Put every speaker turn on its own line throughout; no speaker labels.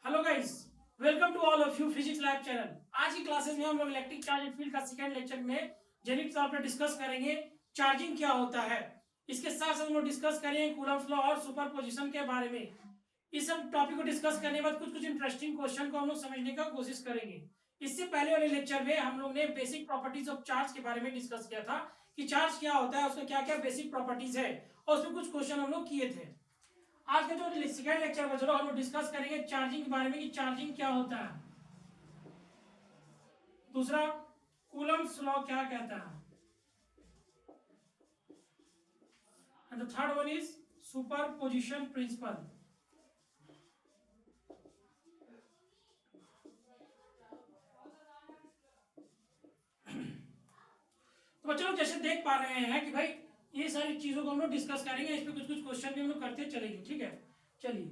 Hello guys, welcome to all of you physics lab channel. आज की classes में हम लोग इलेक्ट्रिक चार्ज एंड फील्ड का सेकंड लेक्चर में जेनिक तौर पर डिस्कस करेंगे चार्जिंग क्या होता है। इसके साथ साथ हम लोग डिस्कस करेंगे कूलम्ब्स लॉ और सुपरपोजिशन के बारे में। इस सब टॉपिक को डिस्कस करने के बाद कुछ कुछ इंटरेस्टिंग क्वेश्चन को हम लोग समझने का कोशिश करेंगे। इससे पहले वाले लेक्चर में हम लोग ने बेसिक प्रॉपर्टीज ऑफ चार्ज के बारे में डिस्कस किया था कि चार्ज क्या होता है, उसका क्या क्या बेसिक प्रॉपर्टीज है और उसमें कुछ क्वेश्चन हम लोग किए थे। आज का जो सेकंड लेक्चर में चलो हम लोग डिस्कस करेंगे चार्जिंग के बारे में कि चार्जिंग क्या होता है। दूसरा, कूलम्ब्स लॉ क्या कहता है। And the third one is superposition principle. तो बच्चों लोग जैसे देख पा रहे हैं कि भाई ये सारी चीजों को हम लोग डिस्कस करेंगे, इस पे कुछ कुछ क्वेश्चन भी हम लोग करते चलेंगे। ठीक है, चलिए।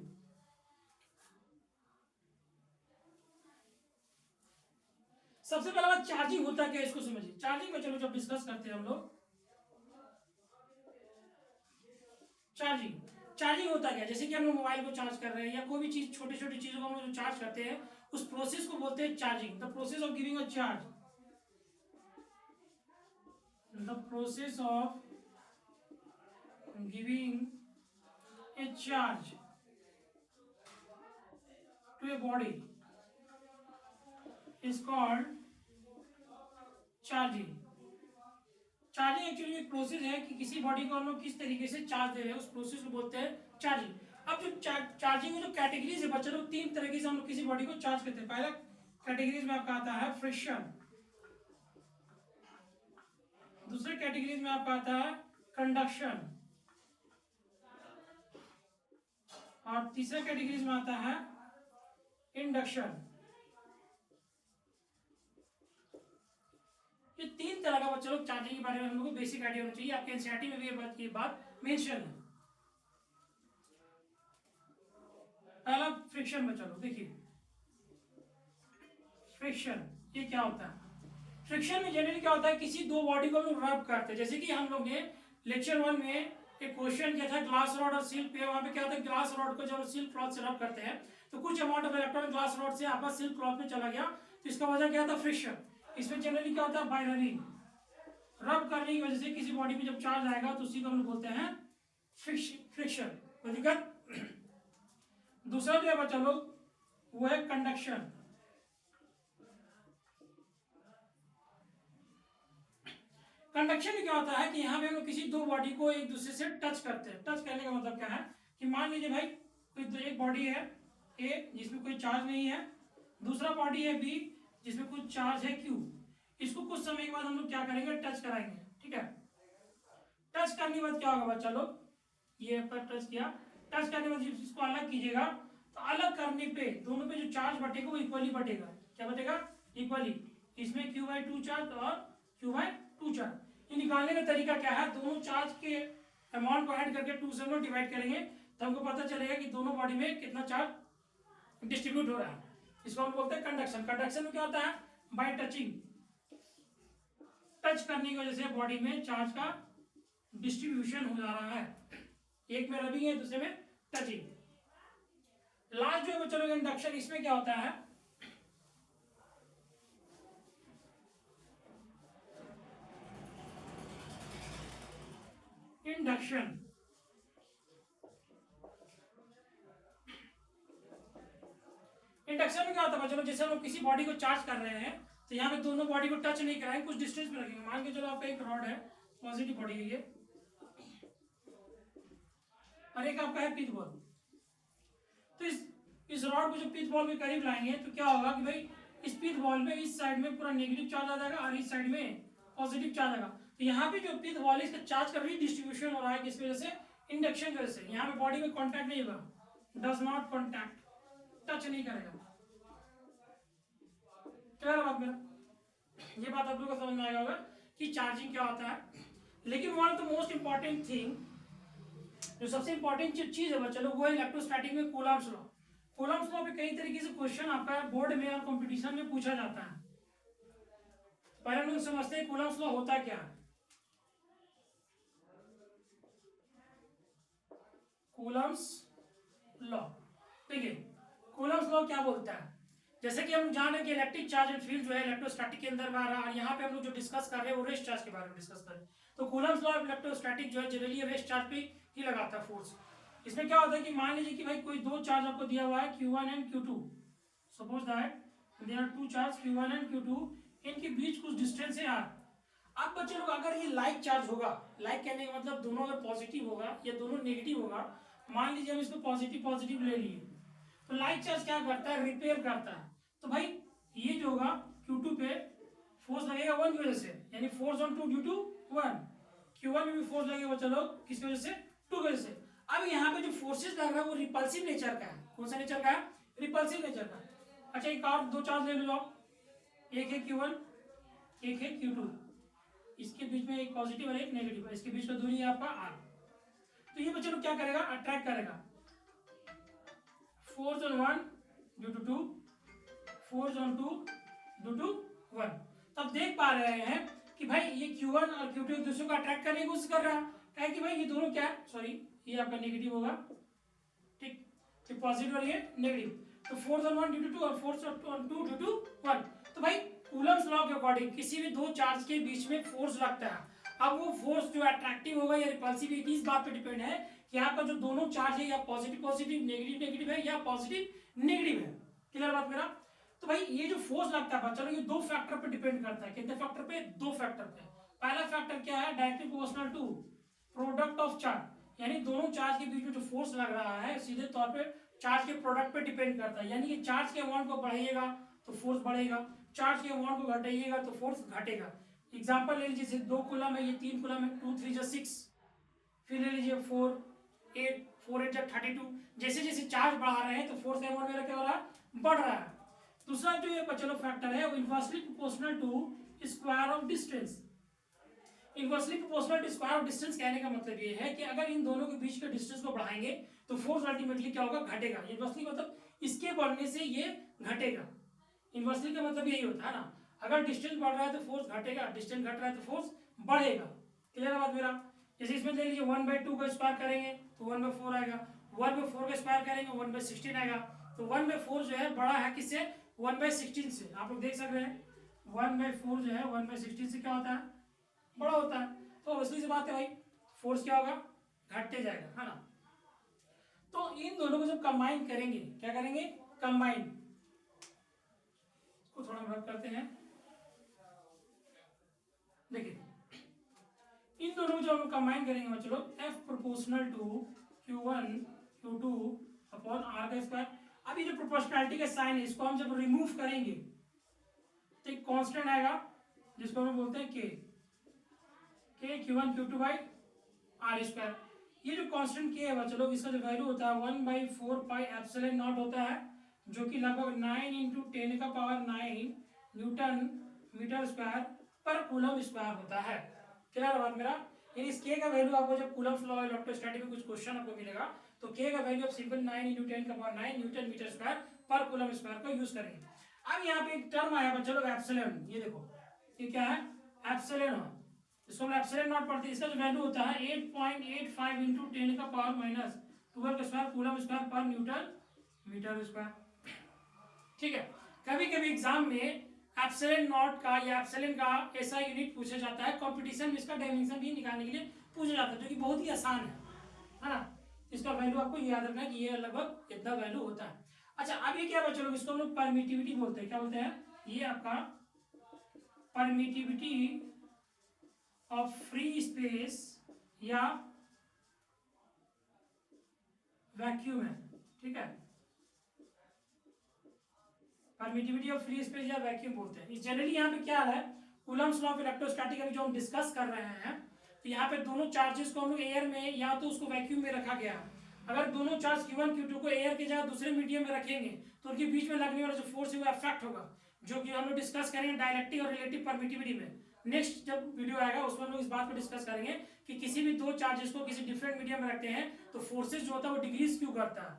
सबसे पहला बात, चार्जिंग होता क्या है इसको समझिए। चार्जिंग में चलो जब डिस्कस करते हैं हम लोग, चार्जिंग चार्जिंग होता क्या है। जैसे कि हम लोग मोबाइल को चार्ज कर रहे हैं या कोई भी चीज, छोटी छोटी चीजों को हम लोग जो चार्ज करते हैं उस प्रोसेस को बोलते हैं charging. The process of giving a charge, the process of giving a charge to a body is called charging। Charging actually एक प्रोसेस है कि किसी बॉडी को हम लोग किस तरीके से चार्ज दे रहे हैं, उस प्रोसेस को बोलते हैं चार्जिंग। अब जो चार्जिंग में जो कैटेगरीज है बच्चों लोग, तीन तरीके से हम लोग किसी बॉडी को चार्ज करते हैं। पहला कैटेगरीज में आपका आता है फ्रिक्शन, दूसरे कैटेगरीज में आपका आता है कंडक्शन, और तीसरे कैटेगरीज में आता है इंडक्शन। ये तीन तरह का बच्चों लोग चार्जिंग के बारे में हम लोग को बेसिक आइडिया होना चाहिए। आपके एनसीईआरटी में भी ये बात मेंशन है। पहला फ्रिक्शन बच्चों लोग देखिए, फ्रिक्शन ये क्या होता है। फ्रिक्शन में जनरली क्या होता है, किसी दो बॉडी को हम लोग रब करते हैं। जैसे कि हम लोग ने लेक्चर 1 में एक क्वेश्चन किया था ग्लास रॉड और सिल्क पे। वहां पे क्या होता है, ग्लास रॉड को जब सिल्क क्लॉथ से रब करते हैं तो कुछ amount of electron glass rod से आपस सिल्क क्लॉथ में चला गया, तो इसका वजह क्या था, फ्रिक्शन। इसमें जनरली क्या होता है, बाइनरी रब करने की वजह से किसी बॉडी में जब चार्ज आएगा तो उसी को हम लोग बोलते हैं फ्रिक्शन। कोई दिक्कत। दूसरा जो है बच्चा लोग वो है कंडक्शन। कंडक्शन में क्या होता है कि यहाँ पे हम लोग किसी दो बॉडी को एक दूसरे से टच करते हैं। टच करने का मतलब क्या है कि मान लीजिए भाई कोई एक बॉडी है ए जिसमें कोई चार्ज नहीं है, दूसरा बॉडी है बी जिसमें कुछ चार्ज है क्यू। इसको कुछ समय के बाद हम लोग क्या करेंगे, टच कराएंगे। ठीक है, टच करने के बाद क्या होगा बच्चा लोग, ये पर टच किया, टच करने के बाद इसको अलग कीजिएगा तो अलग करने पे दोनों पे जो चार्ज बटेगा वो इक्वली बटेगा। क्या बटेगा, इक्वली। इसमें Q/2 चार्ज और Q/2 चार्ज। ये निकालने का तरीका क्या है, दोनों चार्ज के अमाउंट को ऐड करके 2 से हम लोग डिवाइड करेंगे तो हमको पता चलेगा कि दोनों बॉडी में कितना चार्ज डिस्ट्रीब्यूट हो रहा है। इसको हम बोलते हैं कंडक्शन। कंडक्शन में क्या होता है, बाय टचिंग, टच करने की वजह से बॉडी में चार्ज का डिस्ट्रीब्यूशन हो जा रहा है। एक में रबिंग है, दूसरे में टचिंग। लास्ट जो है चलो इंडक्शन, इसमें क्या होता है, इंडक्शन इंडक्शन में क्या होता है चलो, जैसे हम लोग किसी बॉडी को चार्ज कर रहे हैं तो यहाँ पे दोनों बॉडी को टच नहीं कराएंगे, कुछ डिस्टेंस में रखेंगे। मान के चलो आपका एक रॉड है, पॉजिटिव बॉडी है ये, और एक आपका है पिच बॉल। तो इस रॉड को जब पिच बॉल के करीब लाएंगे तो क्या होगा कि भाई इस पिच बॉल में इस साइड में पूरा नेगेटिव चार्ज आ जाएगा और इस साइड में पॉजिटिव चार्ज आएगा। तो यहाँ पे जो पिच बॉल है इसका चार्ज का डिस्ट्रीब्यूशन हो रहा है, किस वजह से, इंडक्शन की वजह से। यहाँ पे बॉडी में कॉन्टैक्ट नहीं होगा, डज नॉट कॉन्टैक्ट, टच नहीं करेगा। क्लियर बात मेरा, ये बात आप लोगों को समझ में आएगा होगा कि चार्जिंग क्या होता है। लेकिन one of the most important thing, जो सबसे इंपॉर्टेंट चीज है बच्चा लोग, वो है इलेक्ट्रोस्टैटिक में कूलम्ब्स लॉ। कूलम्ब्स लॉ पे कई तरीके से क्वेश्चन आपका बोर्ड में और कंपटीशन में पूछा जाता है। पहले हम लोग समझते हैं कूलम्ब्स लॉ होता क्या है। कूलम्ब्स लॉ देखिए, कूलम्ब्स लॉ क्या बोलता है, जैसे कि हम जान रहे हैं कि इलेक्ट्रिक चार्ज एंड फील्ड जो है इलेक्ट्रोस्टैटिक के अंदर आ रहा है, और यहाँ पे हम लोग जो डिस्कस कर रहे हैं वो रेस्ट चार्ज के बारे में डिस्कस कर रहे हैं। तो कूलम्स लॉ ऑफ इलेक्ट्रोस्टैटिक जो है जनरली रेस्ट चार्ज पे ही लगाता है फोर्स। इसमें क्या होता है कि मान लीजिए कि भाई कोई दो चार्ज आपको दिया हुआ है Q1 and Q2, suppose that there are two charge Q1 and Q2, इनके बीच कुछ डिस्टेंस है यार। अब बच्चे लोग अगर ये लाइक चार्ज होगा, लाइक कहने का मतलब दोनों अगर पॉजिटिव होगा या दोनों नेगेटिव होगा, मान लीजिए हम इसको पॉजिटिव पॉजिटिव ले लिए, तो लाइक चार्ज क्या करता है, रिपेल करता है। तो भाई ये जो होगा Q2 पे फोर्स लगेगा 1 की वजह से, यानी force on 2 due to 1। Q1 में भी फोर्स लगेगा चलो किसकी वजह से, 2 की वजह से। अब यहाँ पे जो फोर्सेस लग रहा है वो रिपल्सिव नेचर का है। कौन सा नेचर का है, रिपल्सिव नेचर का। अच्छा एक और दो चार्ज ले लो आप, एक है Q1 एक है Q2, इसके बीच में एक पॉजिटिव और एक नेगेटिव है, इसके बीच में दूरी है आपका r। तो ये बच्चे लोग क्या करेगा, अट्रैक्ट करेगा force on 1 due to 2, force on 2 due to 1। तब देख पा रहे हैं कि भाई ये Q1 और Q2 एक दूसरे को अट्रैक्ट करने की कोशिश कर रहा है कि भाई ये दोनों क्या है, सॉरी ये आपका नेगेटिव होगा, ठीक, ये पॉजिटिव और ये नेगेटिव। तो फोर्स ऑन 1 ड्यू टू 2 और फोर्स ऑन 2 ड्यू टू 1। तो भाई कूलम्स लॉ के अकॉर्डिंग किसी भी दो चार्ज के बीच में फोर्स लगता है, अब वो फोर्स जो अट्रैक्टिव होगा या रिपल्सिव इस बात पे डिपेंड है कि आपका जो दोनों चार्ज है या पॉजिटिव पॉजिटिव नेगेटिव नेगेटिव है या पॉजिटिव नेगेटिव है। क्लियर बात मेरा। तो भाई ये जो फोर्स लगता है चलो ये दो फैक्टर पे डिपेंड करता है, कितने फैक्टर पे, दो फैक्टर पे। पहला फैक्टर क्या है, directly proportional to product of charge, यानी दोनों चार्ज के बीच में जो फोर्स लग रहा है सीधे तौर पे चार्ज के प्रोडक्ट पे डिपेंड करता है, यानी कि चार्ज के अमाउंट को बढ़ाइएगा तो फोर्स बढ़ेगा, चार्ज के अमाउंट को घटाइएगा तो फोर्स घटेगा। एग्जांपल ले लीजिए, 2 कूलम है, ये 3 कूलम है, 2 3 6, फिर ले लीजिए 4 8 4 8 32। जैसे जैसे चार्ज बढ़ा रहे हैं तो फोर्स का अमाउंट मेरा क्या हो रहा है, बढ़ रहा है। दूसरा जो ये चलो फैक्टर है वो inversely proportional to square of distance. Inversely proportional to square of distance कहने का मतलब ये है कि अगर इन दोनों के बीच के डिस्टेंस को बढ़ाएंगे तो फोर्स अल्टीमेटली क्या होगा, घटेगा। इनवर्सली मतलब इसके बढ़ने से ये घटेगा, इनवर्सली का मतलब यही होता है ना, अगर डिस्टेंस बढ़ रहा है तो फोर्स घटेगा, डिस्टेंस घट रहा है तो फोर्स बढ़ेगा। क्लियर है बात मेरा। जैसे इसमें ले लीजिए 1/2 का स्क्वायर करेंगे तो 1/4 आएगा, 1/4 का स्क्वायर करेंगे 1/16 आएगा। तो 1/4 जो है बड़ा है किससे, 1/16 से। आप लोग देख सकते हैं 1/4 जो है 1/16 से क्या होता है, बड़ा होता है। तो इसलिए से बात है भाई, फोर्स क्या होगा, घटते जाएगा, है ना। तो इन दोनों को जब कंबाइन करेंगे, क्या करेंगे, कंबाइन, इसको थोड़ा रब करते हैं। देखिए इन दोनों को जब हम कंबाइन करेंगे बच्चों, F proportional to Q1 Q2 upon R का स्क्वायर। अब ये जो प्रोपोर्शनैलिटी का साइन है इसको हम जब रिमूव करेंगे तो एक कांस्टेंट आएगा जिसको हम बोलते हैं K Q1 Q2 by R square. ये जो कांस्टेंट K है बच्चों, इसका जो वैल्यू होता है 1/4 पाई एप्सिलॉन नॉट होता है, जो कि लगभग 9 × 10⁹ न्यूटन मीटर स्क्वायर पर कूलम स्क्वायर होता है। क्लियर बात मेरा। यानी इस K का वैल्यू आपको जब कूलम्स लॉ इलेक्ट्रोस्टैटिक में कुछ क्वेश्चन आपको मिलेगा तो K का वैल्यू आप सिंपल 9 × 10⁹ न्यूटन मीटर स्क्वायर पर कूलम स्क्वायर को यूज करेंगे। अब यहाँ पे एक टर्म आया बच्चों लोग एप्सिलॉन, ये देखो ये क्या है, एप्सिलॉन, इसको हम एप्सिलॉन नॉट पढ़ते हैं। इसका जो वैल्यू होता है 8.85 × 10⁻⁻² स्क्वायर कूलम स्क्वायर पर न्यूटन मीटर स्क्वायर। ठीक है, कभी कभी एग्जाम में एप्सिलॉन नॉट का या एप्सिलॉन का ऐसा यूनिट पूछा जाता है, कंपटीशन में इसका डायमेंशन भी निकालने के लिए पूछा जाता है, जो कि बहुत ही आसान है ना। इसका वैल्यू आपको याद रखना है कि ये लगभग इतना वैल्यू होता है। अच्छा अब ये क्या बच्चों लोग, इसको हम लोग परमिटिविटी बोलते हैं। क्या बोलते हैं, ये आपका परमिटिविटी ऑफ फ्री स्पेस या वैक्यूम है। ठीक है, परमिटिविटी ऑफ फ्री स्पेस या वैक्यूम बोलते हैं। जनरली यहाँ पे क्या है, कूलम्स लॉ ऑफ इलेक्ट्रोस्टैटिक अभी जो हम डिस्कस कर रहे हैं, तो यहाँ पे दोनों चार्जेस को हम लोग एयर में या तो उसको वैक्यूम में रखा गया। अगर दोनों चार्ज Q1 Q2 को एयर के जगह दूसरे मीडियम में रखेंगे तो उनके बीच में लगने वाला जो फोर्स है वो अफेक्ट होगा, जो कि हम लोग डिस्कस करेंगे डायरेक्टिव और रिलेटिव परमिटिविटी में। नेक्स्ट जब वीडियो आएगा उसमें हम लोग इस बात पर डिस्कस करेंगे कि किसी भी दो चार्जेस को किसी डिफरेंट मीडियम में रखते हैं तो फोर्सेज जो होता है वो डिक्रीज क्यों करता है।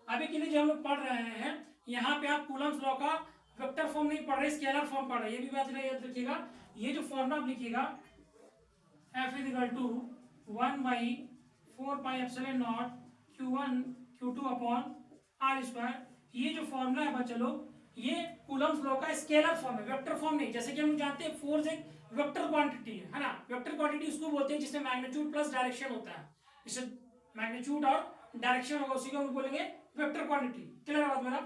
अभी के लिए जो हम लोग पढ़ रहे हैं यहाँ पे आप कूलम्स लॉ का वेक्टर फॉर्म नहीं पढ़ रहे, स्केलर फॉर्म पढ़ रहे, ये भी बात याद रखिएगा। ये जो फॉर्मूला आप लिखिएगा F = 1/4 pi epsilon naught Q1 Q2 upon R square, ये जो फॉर्मूला है बच्चा लोग, ये कूलम्स लॉ का स्केलर फॉर्म है, वेक्टर फॉर्म नहीं। जैसे कि हम जानते हैं फोर्स एक वेक्टर क्वांटिटी है ना। वेक्टर क्वांटिटी उसको बोलते हैं जिसमें मैग्नीट्यूड प्लस डायरेक्शन होता है। जैसे मैग्नीट्यूड और डायरेक्शन होगा उसी को हम बोलेंगे वेक्टर क्वांटिटी। क्लियर है बात मेरा?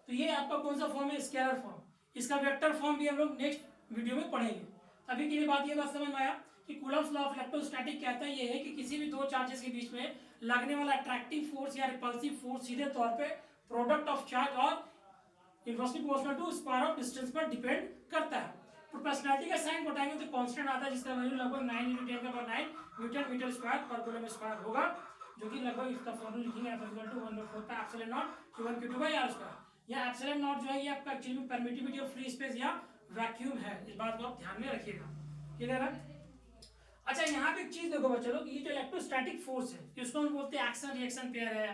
तो ये आपका कौन सा फॉर्म है? Scalar form. इसका वेक्टर फॉर्म भी हम लोग नेक्स्ट वीडियो में पढ़ेंगे। अभी के लिए बात ये बात समझ में आया कि कूलम्स लॉ ऑफ इलेक्ट्रोस्टैटिक कहता है ये है कि किसी भी दो चार्जेस के बीच में लगने वाला अट्रैक्टिव फोर्स या रिपल्सिव फोर्स सीधे तौर पे प्रोडक्ट ऑफ चार्ज और inversely proportional to square of distance पर डिपेंड करता है। प्रोपोर्शनलिटी का साइन बताएंगे तो कांस्टेंट आता है जिसका वैल्यू लगभग 9 × 10⁹ न्यूटन मीटर स्क्वायर पर कूलम स्क्वायर होगा, जो कि लगभग इसका फॉर्मूला लिखेंगे F = 1/4 का एप्सिलॉन नॉट Q1 Q2/r²। या एप्सिलॉन नॉट जो है ये आपका actually permittivity of free space या वैक्यूम है। इस बात को आप ध्यान में रखिएगा। क्लियर है? अच्छा, यहाँ पे एक चीज देखो बच्चों लोग, ये जो इलेक्ट्रोस्टैटिक फोर्स है इसको हम बोलते हैं एक्शन रिएक्शन पेयर है।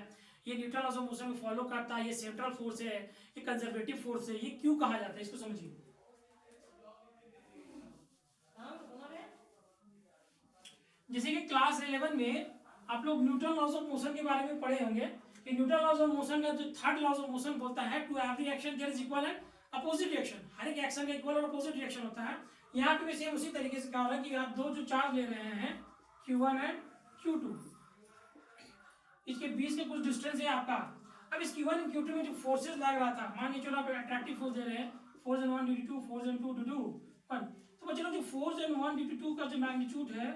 ये न्यूटन लॉज ऑफ मोशन को फॉलो करता है। ये सेंट्रल फोर्स है, ये कंजर्वेटिव फोर्स है। ये क्यों कहा जाता है इसको समझिए। जैसे कि क्लास 11 में आप लोग न्यूटन लॉज ऑफ मोशन के बारे में पढ़े होंगे कि न्यूटन लॉज ऑफ मोशन का जो थर्ड लॉज ऑफ मोशन बोलता है to every action there is equal and opposite reaction. हर एक एक्शन का इक्वल और अपोजिट रिएक्शन होता है। यहाँ पे भी सेम उसी तरीके से कहा है कि आप दो जो चार्ज ले रहे हैं Q1 एंड Q2, इसके बीच के कुछ डिस्टेंस है आपका। अब इस Q1 और Q2 में जो फोर्सेस लग रहा था, मान लीजिए चलो आप अट्रैक्टिव फोर्स दे रहे हैं, फोर्स एन 1 × 2 फोर्स एन 2 × 2 1। तो बच्चों जो फोर्स एन 1 × 2 का जो मैग्नीट्यूड है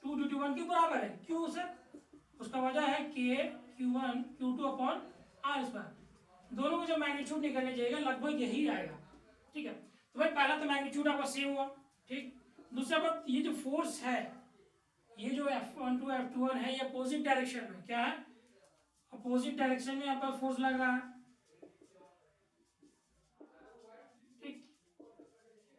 2 × 1 के बराबर है। क्यों सर? उसका वजह है K Q1 Q2/r²। दोनों को जब मैग्नीट्यूड निकलने जाएगा लगभग यही आएगा। ठीक है, तो भाई पहला तो मैग्नीट्यूड आपका सेम हुआ। ठीक, दूसरा बात, ये जो फोर्स है, ये जो F12 F21 है, ये अपोजिट डायरेक्शन में क्या है? अपोजिट डायरेक्शन में आपका फोर्स लग रहा है। ठीक,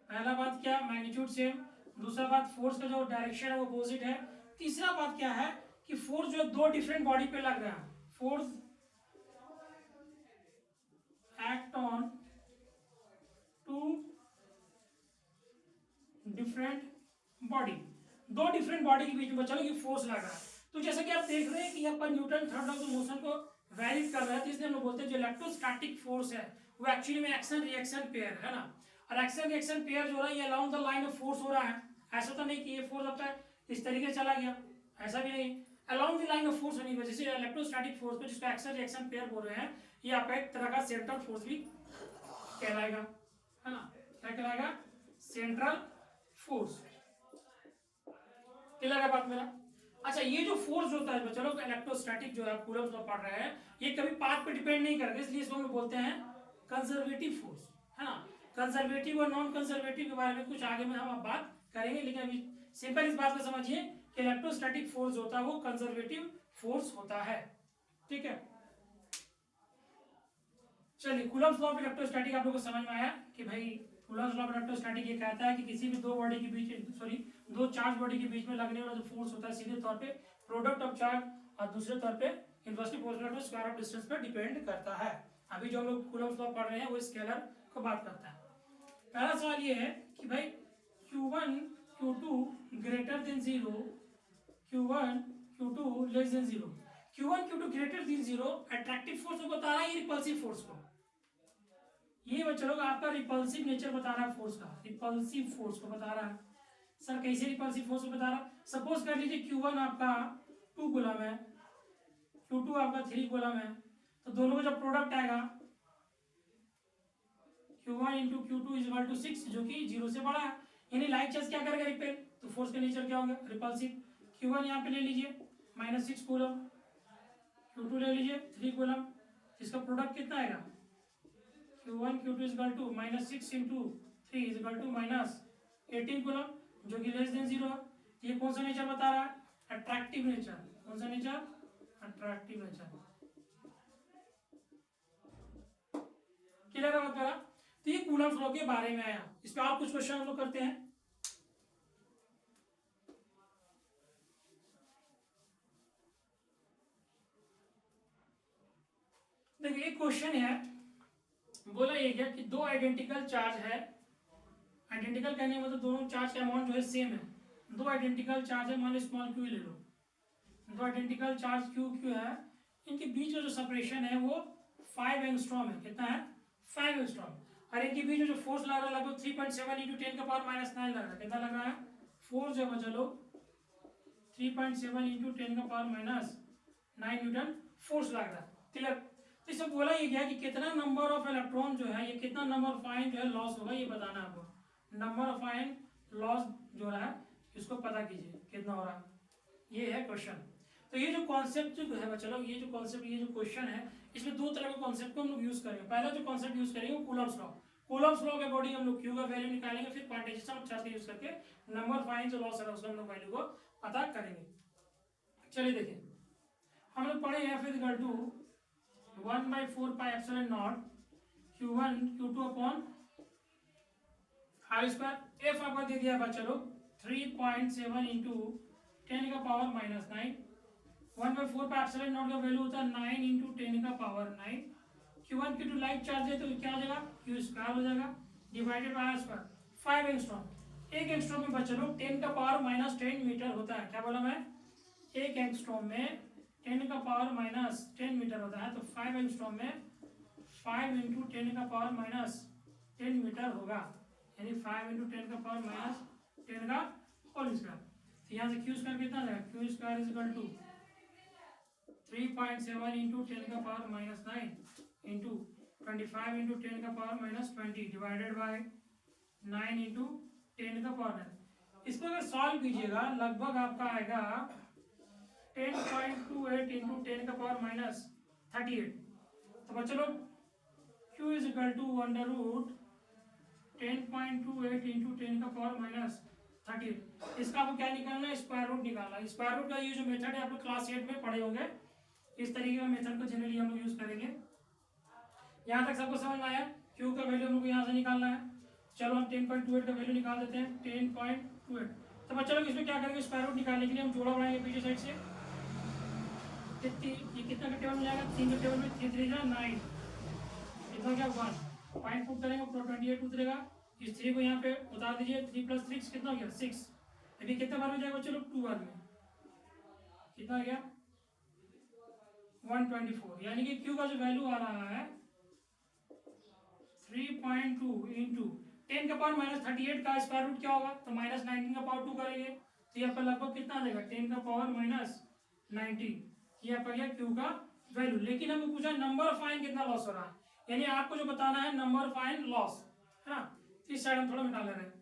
पहला बात क्या, मैग्नीट्यूड सेम। दूसरा बात, फोर्स का जो डायरेक्शन है वो अपोजिट है। तीसरा बात क्या है कि फोर्स जो दो डिफरेंट बॉडी पे लग रहा है। Force act on two different body, दो डिफरेंट बॉडी के बीच में बच्चा ये फोर्स लग रहा है। तो जैसा कि आप देख रहे हैं कि यहाँ पर Newton third law of motion को वैलिड कर रहा है, तो इसलिए हम लोग बोलते हैं जो इलेक्ट्रोस्टैटिक फोर्स है वो एक्चुअली में एक्शन रिएक्शन पेयर है ना। और एक्शन रिएक्शन पेयर जो हो रहा है ये along the line of force हो रहा है। ऐसा तो नहीं कि ये फोर्स अब तक इस तरीके से चला गया, ऐसा भी नहीं। Along the line of force होने की वजह से इलेक्ट्रोस्टैटिक फोर्स को, जिसको एक्शन रिएक्शन पेयर बोल रहे हैं, ये आपका एक तरह का सेंट्रल फोर्स भी कहलाएगा, है ना। क्या कहलाएगा? Central force. क्लियर है बात मेरा? अच्छा, ये जो फोर्स होता है बच्चों लोग इलेक्ट्रोस्टैटिक जो है कूलम्स में पढ़ रहे हैं, ये कभी पाथ पे डिपेंड नहीं करते, इसलिए इसको हम बोलते हैं कंजर्वेटिव फोर्स, है ना। कंजर्वेटिव और नॉन कंजर्वेटिव के बारे में कुछ आगे में हम बात करेंगे, लेकिन अभी सिंपल इस बात को समझिए कि इलेक्ट्रोस्टैटिक फोर्स होता है वो कंजर्वेटिव फोर्स होता है। ठीक है, चलिए कूलम्स लॉ ऑफ इलेक्ट्रोस्टैटिक आप लोगों को समझ में आया कि भाई कूलम्स लॉ ऑफ इलेक्ट्रोस्टैटिक ये कहता है कि किसी भी दो बॉडी के बीच, दो चार्ज बॉडी के बीच में लगने वाला जो फोर्स होता है सीधे तौर पे प्रोडक्ट ऑफ चार्ज और दूसरे तौर पे inversely proportional to square of distance पर डिपेंड करता है। अभी जो हम लोग कूलम्स लॉ पढ़ रहे हैं वो स्केलर को बात करता है। पहला सवाल ये है कि भाई Q1 Q2 greater than 0, Q1 Q2 less than 0। Q1 Q2 greater than 0 attractive force को बता रहा है, ये रिपल्सिव फोर्स को, ये बच्चों लोग आपका रिपल्सिव नेचर बता रहा है फोर्स का, रिपल्सिव फोर्स को बता रहा है। सर कैसे रिपल्सिव फोर्स को बता रहा है? सपोज कर लीजिए Q1 आपका 2 कूलम है, Q2 आपका 3 कूलम है, तो दोनों का जब प्रोडक्ट आएगा Q1 × Q2 = 6, जो कि 0 से बड़ा है, यानी लाइक चार्ज क्या करेगा? रिपेल। तो फोर्स का नेचर क्या होगा? रिपल्सिव। Q1 यहाँ पे ले लीजिए -6 कूलम, Q2 ले लीजिए 3 कूलम, इसका प्रोडक्ट कितना आएगा? Q1 Q2 = -6 × 3 = -18 कूलम, जो कि लेस देन 0। ये कौन सा नेचर बता रहा है? Attractive nature. कौन सा नेचर? Attractive nature. क्लियर है मेरा? तो ये कूलम्स लॉ के बारे में आया। इस पे आप कुछ क्वेश्चन हम लोग करते हैं। देखिए एक क्वेश्चन है, बोला ये क्या कि दो आइडेंटिकल चार्ज है, आइडेंटिकल कहने का मतलब दोनों चार्ज का अमाउंट जो है सेम है। दो आइडेंटिकल चार्ज है, मान लो स्मॉल q ले लो, दो आइडेंटिकल चार्ज q है, इनके बीच में जो सेपरेशन है वो 5 एंगस्ट्रॉम है। कितना है? 5 एंगस्ट्रॉम। और इनके बीच में जो फोर्स लग रहा है लगभग 3.7 इंटू 10 का पावर माइनस 9 लग रहा है। कितना लग रहा है? फोर्स जो है चलो 3.7 इंटू 10 का पावर माइनस 9 न्यूटन फोर्स लग रहा है। क्लियर? तो इसमें बोला ये गया कि कितना नंबर ऑफ इलेक्ट्रॉन जो है, ये कितना नंबर ऑफ आयन जो है लॉस होगा, ये बताना है आपको। नंबर ऑफ आयन लॉस जो रहा है इसको पता कीजिए कितना हो रहा है, ये है क्वेश्चन। तो ये जो कॉन्सेप्ट जो है चलो, ये जो कॉन्सेप्ट, ये जो क्वेश्चन है, इसमें दो तरह के कॉन्सेप्ट को हम लोग यूज करेंगे। पहला जो कॉन्सेप्ट यूज करेंगे वो कूलम्स लॉ। कूलम्स लॉ के अकॉर्डिंग हम लोग क्यू का वैल्यू निकालेंगे, फिर क्वांटाइजेशन ऑफ चार्ज का यूज करके नंबर ऑफ आयन जो लॉस है उसका हम लोग वैल्यू को पता करेंगे। चलिए देखिए, हम लोग पढ़े हैं फिर equal to 1/4 pi epsilon naught Q1 Q2 upon R square. F आपको दे दिया है चलो 3.7 इंटू 10 का power minus 9। 1/4 pi epsilon naught का वैल्यू होता है 9 इंटू 10 का power 9। Q1 Q2 like charge है तो क्या हो जाएगा? Q स्क्वायर हो जाएगा divided by R square. 5 angstrom. एक एंगस्ट्रॉम में बच्चों लोग 10 का पावर माइनस 10 मीटर होता है। क्या बोला मैं? एक एंगस्ट्रॉम में 10 का पावर माइनस 10 मीटर होता है। तो 5 एंगस्ट्रॉम में 5 इंटू 10 का पावर माइनस 10 मीटर होगा, यानी 5 इंटू 10 का पावर माइनस 10 का होल स्क्वायर। तो यहाँ से क्यू स्क्वायर कितना जाएगा? Q square is equal to 3.7 into 10 का पावर माइनस 9 इंटू 25 इंटू 10 का power minus 20 divided by 9 into 10 का पावर 9। इसको अगर सॉल्व कीजिएगा लगभग आपका आएगा 10.28 इंटू 10 का पावर माइनस 38। तो बच्चों लोग Q is equal to under root 10.28 into 10 का पावर माइनस 38। इसका आपको क्या निकालना है? स्क्वायर रूट निकालना है। स्क्वायर रूट का ये जो मेथड है आप लोग क्लास 8 में पढ़े होंगे। इस तरीके का मेथड को जनरली हम लोग यूज करेंगे। यहाँ तक सबको समझ में आया? Q का वैल्यू हम लोग यहाँ से निकालना है। चलो हम 10.28 का वैल्यू निकाल देते हैं 10.28। तो बच्चों लोग इसमें क्या करेंगे? स्क्वायर रूट निकालने के लिए हम जोड़ा बनाएंगे पीछे साइड से। ये कितना का टेबल में जाएगा? 3 के टेबल में 3 3 9, इतना क्या 1 पॉइंट पुट करेंगे, 28 उतरेगा। इस 3 को यहाँ पे उतार दीजिए। 3 + 3 कितना हो गया? 6। अभी कितना बार में जाएगा बच्चों लोग? 2 बार में। कितना आ गया? 124। यानी कि Q का जो वैल्यू आ रहा है 3.2 इंटू 10 का पावर माइनस 38 का स्क्वायर रूट क्या होगा? तो माइनस 19 का पावर 2 करेंगे तो ये आपका लगभग कितना आ जाएगा? 10 का पावर माइनस 19। ये आपका गया Q का वैल्यू। लेकिन हमें पूछा नंबर ऑफ आयन कितना लॉस हो रहा है, यानी आपको जो बताना है नंबर ऑफ आयन लॉस, है ना। इस साइड हम थोड़ा मिटा ले रहे हैं।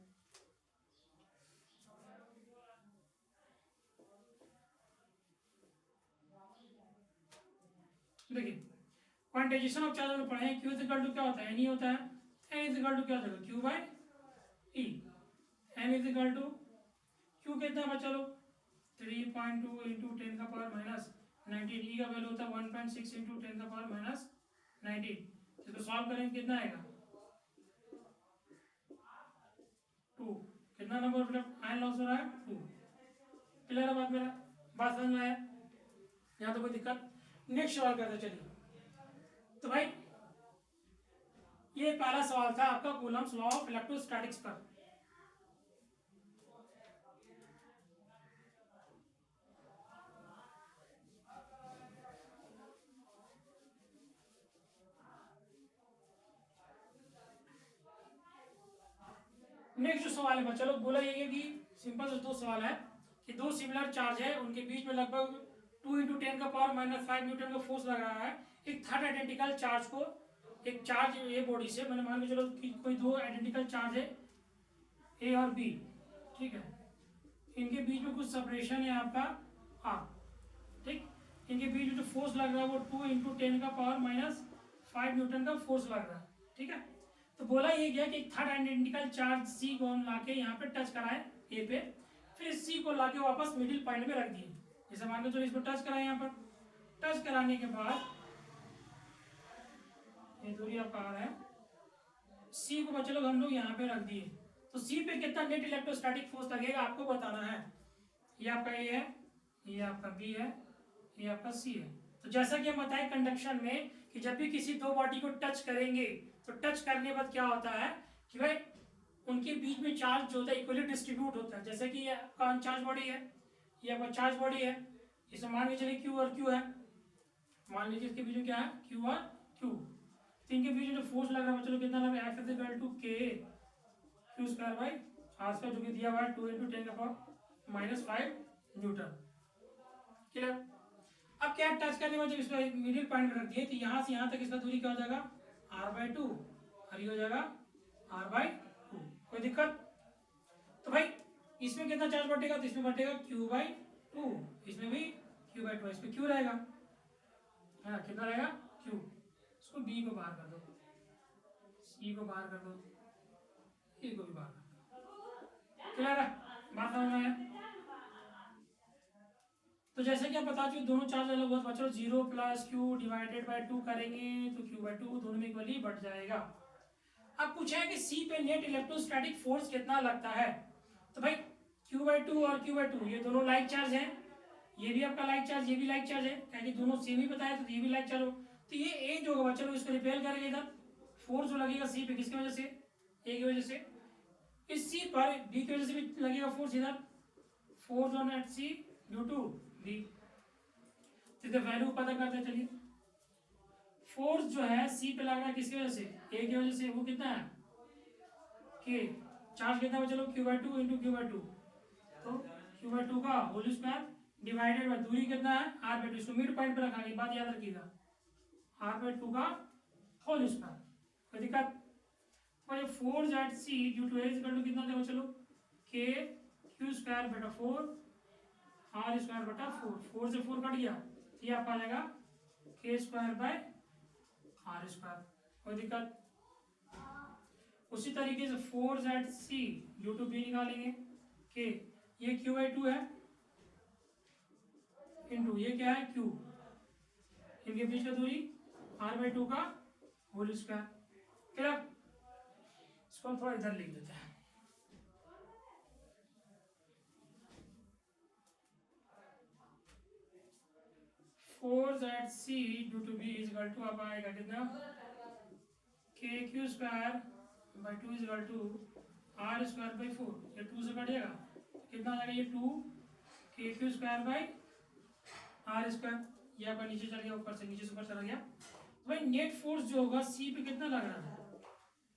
देखिए क्वांटाइजेशन ऑफ चार्ज में पढ़े हैं। Q इज इक्वल टू क्या होता है? N होता है। N इज इक्वल टू क्या हो जाएगा? Q by E। N is equal to Q कितना बचा लो? 3.2 इंटू 10 का पावर माइनस 19। E का वैल्यू होता है 1.6 इंटू 10 का पावर माइनस 19। इसको सॉल्व करेंगे कितना आएगा? 2। कितना नंबर ऑफ आयन लॉस हो रहा है? 2। क्लियर है बात? मेरा बात समझ में आया? यहाँ तो कोई दिक्कत? नेक्स्ट सवाल करते चलिए। तो भाई ये पहला सवाल था आपका कूलम्स लॉ ऑफ इलेक्ट्रोस्टैटिक्स पर। नेक्स्ट जो सवाल है चलो बोला ये कि सिंपल से दो सवाल है कि दो सिमिलर चार्ज है, उनके बीच में लगभग 2 इंटू 10 का पावर माइनस 5 न्यूटन का फोर्स लग रहा है। एक थर्ड आइडेंटिकल चार्ज को, एक चार्ज ए बॉडी से, मैंने मान के चलो कि कोई दो आइडेंटिकल चार्ज है ए और बी, ठीक है। इनके बीच में कुछ सेपरेशन है आपका आर, ठीक। इनके बीच में जो फोर्स लग रहा है वो 2 इंटू 10 का पावर माइनस 5 न्यूटन का फोर्स लग रहा है, ठीक है। तो बोला ये गया कि थर्ड आइडेंटिकल चार्ज सी को हम लाके यहाँ पे टच कराए ए पे, फिर सी को लाके वापस मिडिल पॉइंट पे रख दिए। जैसे मान के चलो इसको टच कराए, यहाँ पर टच कराने के बाद ये दूरी आपका आ रहा है, सी को बच्चे लोग हम लोग यहाँ पे रख दिए। तो सी पे कितना नेट इलेक्ट्रोस्टैटिक फोर्स लगेगा आपको बताना है। ये आपका ए है, ये आपका बी है, ये आपका सी है। तो जैसा कि हम बताए कंडक्शन में कि जब भी किसी दो बॉडी को टच करेंगे तो टच करने के बाद क्या होता है कि भाई उनके बीच में चार्ज जो होता है इक्वली डिस्ट्रीब्यूट होता है। जैसे कि ये आपका अनचार्ज बॉडी है, ये आपका चार्ज बॉडी है, इसमें मान लीजिए क्यू और क्यू है, मान लीजिए इसके बीच में क्या है क्यू और क्यू। तो इनके बीच में जो फोर्स लग रहा है चलो कितना लग रहा है, F is equal to K Q square by R square, जो कि दिया हुआ है 2 × 10⁻⁵ न्यूटन। क्लियर। अब क्या टच करने में जब इसको मिडिल पॉइंट रख दिए तो यहाँ से यहाँ तक इसका दूरी क्या हो जाएगा, r/2 और ये हो जाएगा r/2। कोई दिक्कत। तो भाई इसमें कितना चार्ज बटेगा, तो इसमें बटेगा q/2, इसमें भी q/2, इसमें q रहेगा, है ना, कितना रहेगा q। इसको b को बाहर कर दो, c को बाहर कर दो, e को भी बाहर कर दो। क्लियर है, बात समझ में है। तो जैसे कि आप बता चुके दोनों चार्ज अलग हुआ, बच्चों 0 + q/2 करेंगे तो q/2 दोनों में इक्वली बढ़ जाएगा। अब पूछा है कि C पे नेट इलेक्ट्रोस्टैटिक फोर्स कितना लगता है। तो भाई q/2 और q/2 ये दोनों लाइक चार्ज हैं, ये भी आपका लाइक चार्ज, ये भी लाइक चार्ज है, क्योंकि दोनों सेम ही बताया तो ये भी लाइक चार्ज हो। तो ये ए जो होगा चलो इसको रिपेयर करेंगे, इधर फोर्स जो लगेगा C पे किसकी वजह से, ए की वजह से, इस C पर B की वजह से भी लगेगा फोर्स, इधर force on at C due to B। तो वैल्यू पता करते हैं, चलिए फोर्स जो है C पे लग रहा है किसकी वजह से, ए की वजह से, वो कितना है के, चार्ज कितना है चलो q/2 × q/2, तो q/2 का होल स्क्वायर डिवाइडेड बाय दूरी कितना है r/2, इसको मिड पॉइंट पे रखा, बात याद रखिएगा, r/2 का होल स्क्वायर। कोई दिक्कत। तो force at C due to A कितना देखो चलो k q²/4 r²/4, 4 से 4 कट गया, ये आपका आ जाएगा k²/r²। कोई दिक्कत। उसी तरीके से force at C due to B निकालेंगे, k ये q/2 है इंटू ये क्या है q, इनके बीच का दूरी r/2 का होल स्क्वायर। क्लियर। इसको हम थोड़ा इधर लिख देते हैं, force at C due to B is equal to अब आएगा कितना, k²/2 is equal to r²/4, ये 2 से कटेगा कितना आ जाएगा, ये 2 k² r², ये आपका नीचे चल गया, ऊपर से नीचे से ऊपर चला गया। तो भाई नेट फोर्स जो होगा C पे कितना लग रहा है,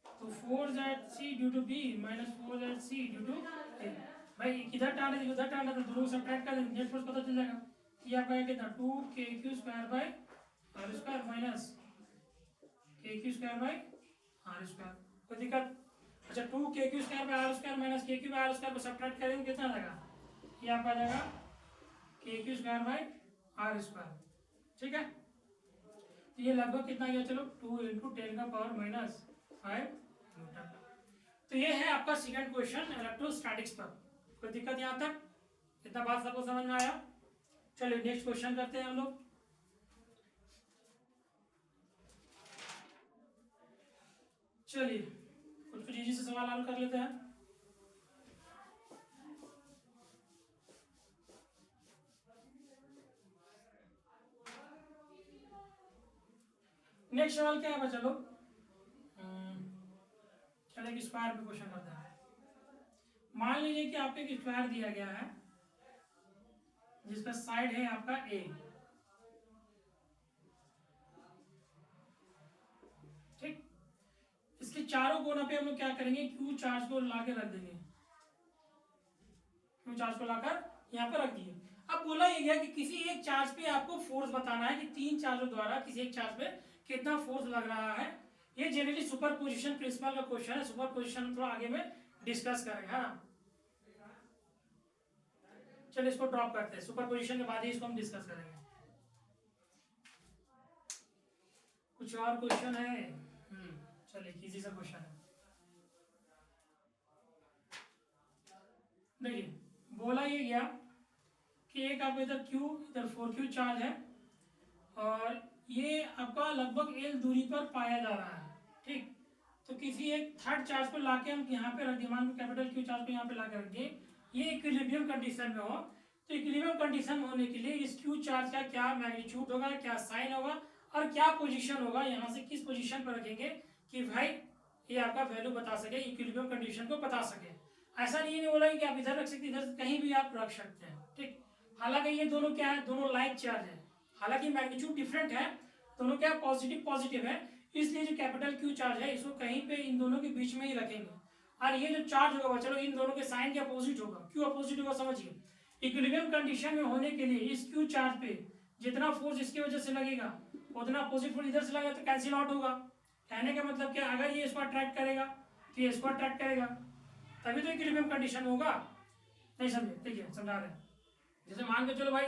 तो force at C due to B minus force at C due to A। भाई इधर टाल देंगे उधर टाल देंगे, दोनों सब्ट्रैक्ट कर देंगे, नेट फोर्स पता चल जाएगा। ये आपका कितना 2 k²/r² माइनस k²/r²। कोई दिक्कत। अच्छा 2 k²/r² माइनस k²/r² को सब्ट्रैक्ट करेंगे कितना आ जाएगा, ये आपका आ जाएगा k²/r²। ठीक है, तो ये लगभग कितना गया चलो 2 × 10⁻⁻⁵ न्यूटन। तो ये है आपका सेकंड क्वेश्चन इलेक्ट्रोस्टैटिक्स पर। कोई दिक्कत यहाँ तक, इतना बात सबको समझ में आया। चलिए नेक्स्ट क्वेश्चन करते हैं हम लोग। चलिए कुछ इजी से सवाल हल कर लेते हैं। नेक्स्ट सवाल क्या है चलो, चलिए एक स्क्वायर पे क्वेश्चन करते हैं। मान लीजिए कि आपको एक स्क्वायर दिया गया है जिसका साइड है आपका A, ठीक, इसके चारों कोनों पे हम लोग क्या करेंगे, Q चार्ज को लाके रख देंगे, Q चार्ज को लाकर यहाँ पर रख दिए। अब बोला ये गया कि किसी एक चार्ज पे आपको फोर्स बताना है कि 3 चार्जों द्वारा किसी एक चार्ज पे कितना फोर्स लग रहा है। ये जनरली सुपरपोजिशन प्रिंसिपल का क्वेश्चन है, सुपरपोजिशन थोड़ा आगे में डिस्कस करेंगे, है ना। चलिए इसको ड्रॉप करते हैं, सुपरपोजिशन के बाद ही इसको हम डिस्कस करेंगे। कुछ और क्वेश्चन है, चलिए इजी सा क्वेश्चन है। देखिए बोला ये गया कि एक आपका इधर Q इधर 4Q चार्ज है और ये आपका लगभग L दूरी पर पाया जा रहा है, ठीक। तो किसी एक थर्ड चार्ज को लाके हम यहाँ पे रख दिए, मान लो कैपिटल Q चार्ज को यहाँ पे लाके रख दिए, ये इक्विलिब्रियम कंडीशन में हो। तो इक्विलिब्रियम कंडीशन होने के लिए इस Q चार्ज का क्या मैग्नीट्यूड होगा, क्या साइन होगा और क्या पोजीशन होगा, यहाँ से किस पोजीशन पर रखेंगे कि भाई ये आपका वैल्यू बता सके, इक्विलिब्रियम कंडीशन को बता सके। ऐसा नहीं बोला कि आप इधर रख सकते, इधर कहीं भी आप रख सकते हैं, ठीक। हालांकि ये दोनों क्या है, दोनों लाइक चार्ज है, हालांकि मैग्नीट्यूड डिफरेंट है, दोनों क्या पॉजिटिव पॉजिटिव है, इसलिए जो कैपिटल क्यू चार्ज है इसको कहीं पे इन दोनों के बीच में ही रखेंगे। और ये जो चार्ज होगा चलो इन दोनों के साइन के अपोजिट होगा, क्यों अपोजिट होगा समझिए। इक्विलिब्रियम कंडीशन में होने के लिए इस क्यू चार्ज पे जितना फोर्स इसकी वजह से लगेगा उतना अपोजिट फोर्स इधर से लगेगा तो कैंसिल आउट होगा। कहने का मतलब क्या, अगर ये इसको अट्रैक्ट करेगा तो ये इसको अट्रैक्ट करेगा, तभी तो इक्विलिब्रियम कंडीशन होगा। नहीं समझे, ठीक है समझा रहे हैं। जैसे मान के चलो भाई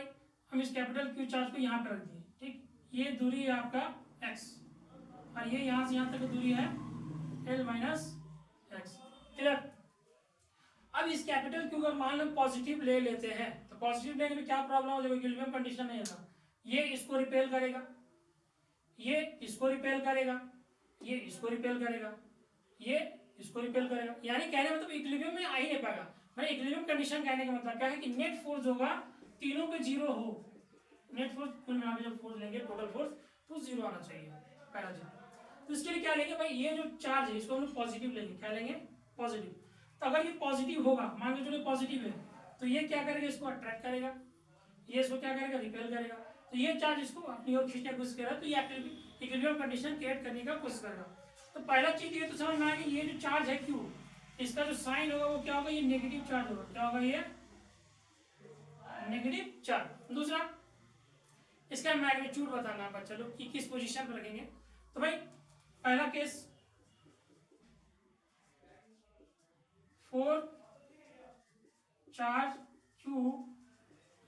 हम इस कैपिटल क्यू चार्ज को यहाँ पे रख दिए, ठीक, ये दूरी है आपका x और ये यहाँ से यहाँ तक दूरी है l माइनस एक्स, क्लियर। अब इस कैपिटल क्यू का मान हम पॉजिटिव ले लेते हैं, तो पॉजिटिव लेने में क्या प्रॉब्लम हो, जब इक्विलिब्रियम कंडीशन नहीं होगा, ये इसको रिपेल करेगा, ये इसको रिपेल करेगा, ये इसको रिपेल करेगा, ये इसको रिपेल करेगा, यानी कहने मतलब इक्विलिब्रियम में आ ही नहीं पाएगा। मतलब इक्विलिब्रियम कंडीशन कहने का मतलब क्या है कि नेट फोर्स होगा तीनों पे जीरो हो, नेट फोर्स कुल मिला के जब फोर्स लेंगे टोटल फोर्स तो जीरो आना चाहिए पहला चीज। तो इसके लिए क्या लेंगे भाई, ये जो चार्ज है इसको हम लोग पॉजिटिव लेंगे, क्या लेंगे पॉजिटिव। तो अगर ये पॉजिटिव होगा, मान लो चलो पॉजिटिव है, तो ये क्या करेगा इसको अट्रैक्ट करेगा, ये इसको क्या करेगा रिपेल करेगा, तो ये चार्ज इसको अपनी ओर खींचने की कोशिश करेगा, तो ये इक्विलिब्रियम कंडीशन क्रिएट करने का कोशिश करेगा। तो पहला चीज ये तो समझ में आया कि ये जो चार्ज है क्यू, इसका जो साइन होगा वो क्या होगा, ये नेगेटिव चार्ज होगा, क्या होगा ये नेगेटिव चार्ज। दूसरा इसका मैग्नीट्यूड बताना है चलो कि किस पोजीशन पर रखेंगे। तो भाई पहला case for charge Q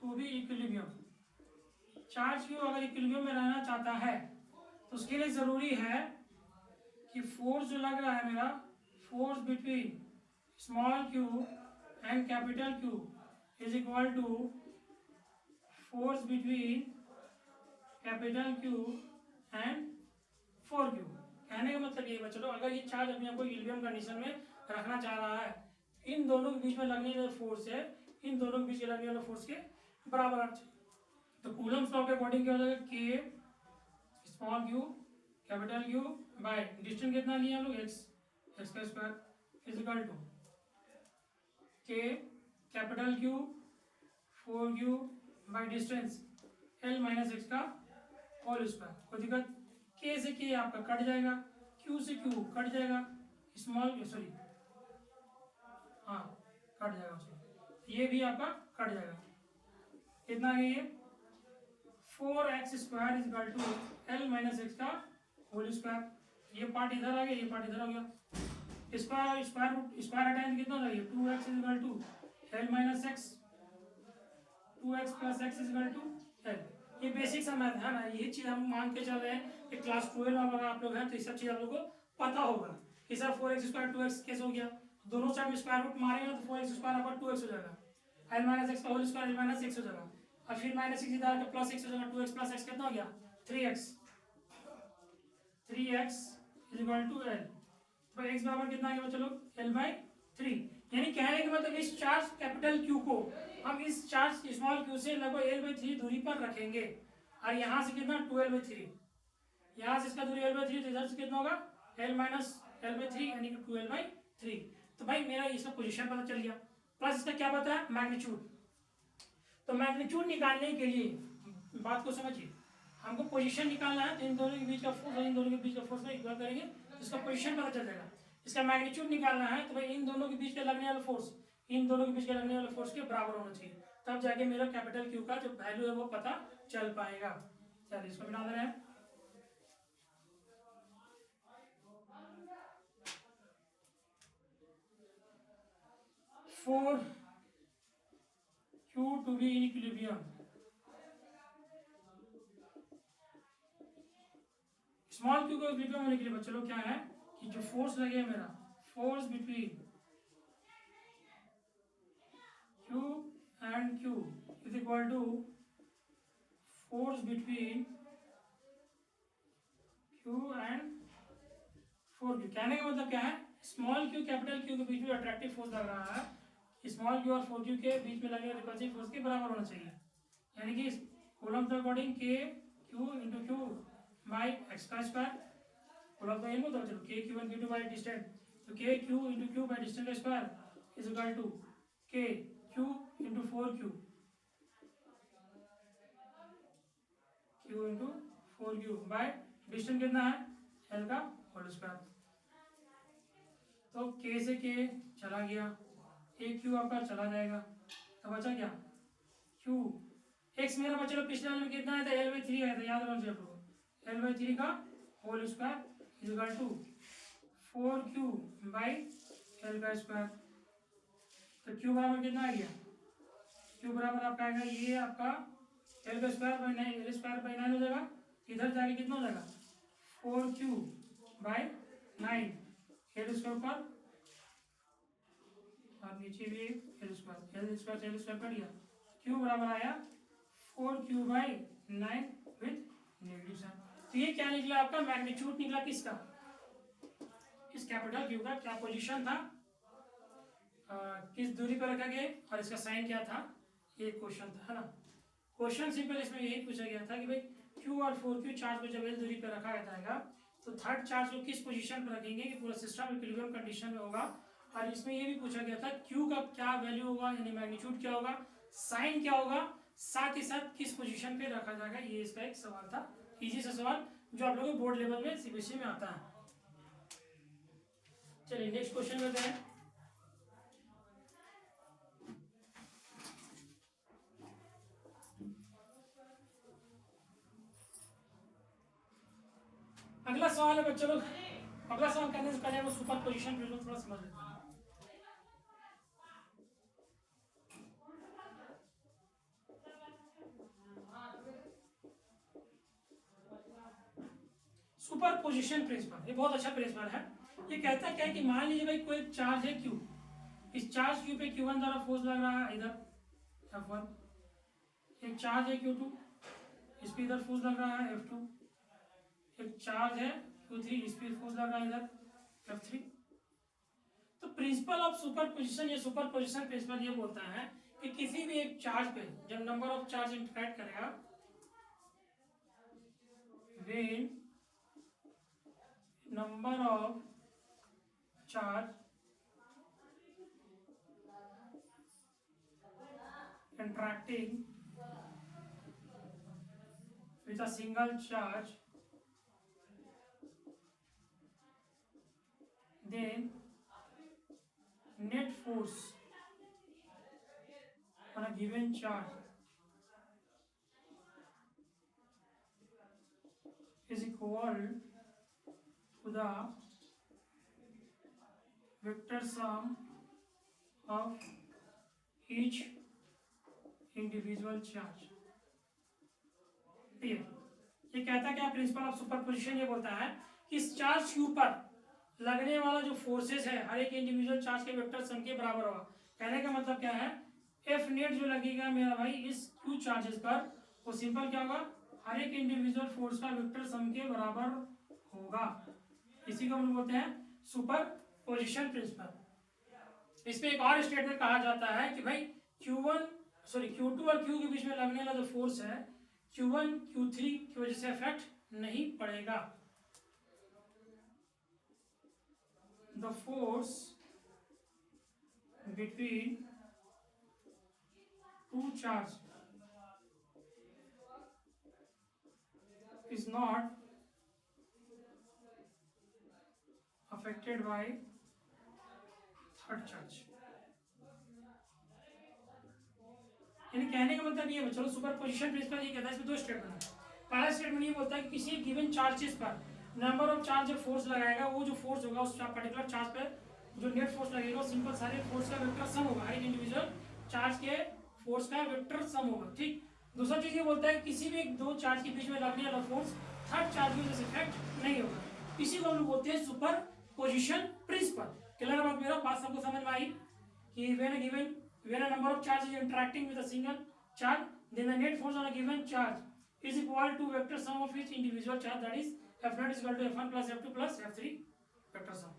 to be equilibrium, charge Q अगर इक्विलिब्रियम में रहना चाहता है तो उसके लिए जरूरी है कि फोर्स जो लग रहा है मेरा, force between small Q and capital Q is equal to force between capital Q and 4Q। कहने का मतलब ये चलो अगर ये चार्ज अपने आपको इक्विलिब्रियम कंडीशन में रखना चाह रहा है, इन दोनों के बीच में लगने वाला फोर्स है इन दोनों के बीच में लगने वाला फोर्स के बराबर आना चाहिए। तो कूलम्स लॉ के अकॉर्डिंग क्या हो जाएगा, के small Q capital Q by distance कितना लिया हम लोग x का स्क्वायर इज इक्वल टू के capital Q 4Q by distance l minus X का होल स्क्वायर। कोई दिक्कत, के से के आपका कट जाएगा, क्यू से क्यू कट जाएगा, स्मॉल सॉरी हाँ कट जाएगा, ये भी आपका कट जाएगा। कितना है ये 4x square is equal to l minus X का होल स्क्वायर। ये पार्ट इधर आ गया, ये पार्ट इधर आ गया, स्क्वायर स्क्वायर रूट स्क्वायर हटाएंगे कितना हो जाएगा 2x is equal to l minus X, 2x plus X is equal to l। ये बेसिक सा मैथ है ना, ये चीज हम मान के चल रहे हैं कि क्लास 12 में अगर आप लोग हैं तो ये सब चीज आप लोग को पता होगा कि सर 4x स्क्वायर 2x कैसे हो गया, दोनों साइड में स्क्वायर रूट मारेंगे तो 4x स्क्वायर आपका 2x हो जाएगा, l माइनस एक्स का whole square l minus X हो जाएगा, और फिर माइनस एक्स इधर आकर प्लस एक्स हो जाएगा, 2x प्लस एक्स कितना हो गया 3x, 3x is equal to l। तो x बराबर कितना आ गया चलो l/3, यानी कहने का मतलब इस चार्ज कैपिटल Q को हम इस चार्ज स्मॉल q से लगभग l/3 दूरी पर रखेंगे, और यहाँ से कितना 2l/3, यहाँ से इसका दूरी l/3 तो इधर से कितना होगा l माइनस l/3 यानी कि 2l/3। तो भाई मेरा इसका पोजीशन पता चल गया, प्लस इसका क्या पता है मैग्नीट्यूड। तो मैग्नीट्यूड निकालने के लिए बात को समझिए, हमको पोजीशन निकालना है, तो इन दोनों के बीच का फोर्स और इन दोनों के बीच का फोर्स को इक्वल करेंगे तो इसका पोजीशन पता चल जाएगा। इसका मैग्नीट्यूड निकालना है तो भाई इन दोनों के बीच का लगने वाला फोर्स इन दोनों के बीच का लगने वाला फोर्स के बराबर होना चाहिए, तब जाके मेरा कैपिटल क्यू का जो वैल्यू है वो पता चल पाएगा। चलिए इसको मिटा दे रहे हैं। For Q to be in equilibrium, small Q को इक्विलिब्रियम होने के लिए चलो क्या है कि जो फोर्स लगे मेरा, force between Q and Q is equal to force between Q and 4Q। कहने का मतलब क्या है, स्मॉल क्यू कैपिटल क्यू के बीच में अट्रैक्टिव फोर्स लग रहा है, स्मॉल क्यू और 4Q के बीच में लगने वाले रिपल्सिव फोर्स के बराबर होना चाहिए, यानी कि कूलम्ब के अकॉर्डिंग के Q into Q by x का स्क्वायर, कूलम्ब का ये चलो के Q one Q two by distance, तो के Q into Q by distance का square is equal to K Q into 4Q, Q into 4q by distance कितना है l का होल स्क्वायर। तो k से k चला गया, एक q आपका चला जाएगा, तो बचा क्या q। x मेरा बचा पिछले वाले में कितना आया था l/3 आया था, याद रखना चाहिए आपको। l/3 का whole square is equal to 4q by l का स्क्वायर। तो q बराबर कितना आ गया, q बराबर आपका आएगा ये आपका l का square by 9, l square by 9 हो जाएगा, इधर जाके कितना हो जाएगा 4q बाई 9 l स्क्वायर पर, और नीचे भी l स्क्वायर, l स्क्वायर से l स्क्वायर कट गया, q बराबर आया 4q by 9 with negative sign. तो ये क्या निकला आपका मैग्नीट्यूड निकला किसका, इस कैपिटल क्यू का क्या पोजीशन था, किस दूरी पर रखा गया और इसका साइन क्या था, ये क्वेश्चन था, है ना। क्वेश्चन सिंपल इसमें यही पूछा गया था कि भाई क्यू और 4q चार्ज को जब एल दूरी पर रखा जाएगा तो थर्ड चार्ज को किस पोजीशन पर रखेंगे कि पूरा सिस्टम इक्विलिब्रियम कंडीशन में होगा। और इसमें ये भी पूछा गया था क्यू का क्या वैल्यू होगा, यानी मैग्नीट्यूड क्या होगा, साइन क्या होगा, साथ ही साथ किस पोजीशन पे रखा जाएगा। ये इसका एक सवाल था, इजी सा सवाल जो आप लोगों को बोर्ड लेवल में सीबीएसई में आता है। चलिए नेक्स्ट क्वेश्चन करते हैं। अगला सवाल है बच्चों लोग, अगला सवाल करने से पहले वो सुपर पोजीशन प्रिंसिपल थोड़ा समझ लेते हैं। सुपर पोजीशन प्रिंसिपल ये बहुत अच्छा प्रिंसिपल है। ये कहता क्या है कि मान लीजिए भाई कोई चार्ज है Q, इस चार्ज Q पे Q1 द्वारा फोर्स लग रहा है इधर F1, एक चार्ज है Q2 इस पे इधर फोर्स लग रहा है F2, एक चार्ज है Q3 इस पे फोर्स लग रहा है इधर F3। तो प्रिंसिपल ऑफ सुपर पोजिशन, ये सुपर पोजिशन प्रिंसिपल ये बोलता है कि किसी भी एक चार्ज पे जब नंबर ऑफ चार्ज इंटरैक्ट करेगा, when number of charge interacting with a single charge, then net force on a given charge is equal to the vector sum of each individual charge। ये कहता क्या principle of superposition, ये बोलता है कि इस charge के ऊपर लगने वाला जो फोर्सेस है हर एक इंडिविजुअल चार्ज के वेक्टर सम के बराबर होगा। कहने का मतलब क्या है, एफ नेट जो लगेगा मेरा भाई इस क्यू चार्जेस पर, वो सिंपल क्या होगा, हर एक इंडिविजुअल फोर्स का वेक्टर सम के बराबर होगा। इसी को हम बोलते हैं सुपर पोजिशन प्रिंसिपल। इस पे एक और स्टेटमेंट कहा जाता है कि भाई Q2 और Q के बीच में लगने वाला जो फोर्स है Q1 Q3 की वजह से इफेक्ट नहीं पड़ेगा। The force between two charge is not affected by third charge। यानी कहने का मतलब ये चलो सुपरपोजिशन प्रिंसिपल ये कहता है, इसमें दो स्टेटमेंट है। पहला स्टेटमेंट ये बोलता है कि किसी गिवन चार्जेस पर नंबर ऑफ चार्ज जो फोर्स लगाएगा, वो जो फोर्स होगा उस पर्टिकुलर चार्ज पे जो नेट फोर्स लगेगा वो सिंपल सारे फोर्स का वेक्टर सम होगा, एक इंडिविजुअल चार्ज के फोर्स का वेक्टर सम होगा। ठीक। दूसरा चीज ये बोलता है किसी भी दो चार्ज के बीच में लगने वाला फोर्स थर्ड चार्ज की वजह से इफेक्ट नहीं होगा। इसी को हम लोग बोलते हैं सुपर पोजिशन प्रिंसिपल। क्लियर बात, मेरा बात सबको समझ में आई कि when a number of charges is interacting with a single charge, then the net force on a given charge is equal to vector sum of each individual charge, that is F0 is equal to F1 plus F2 plus F3 vector sum,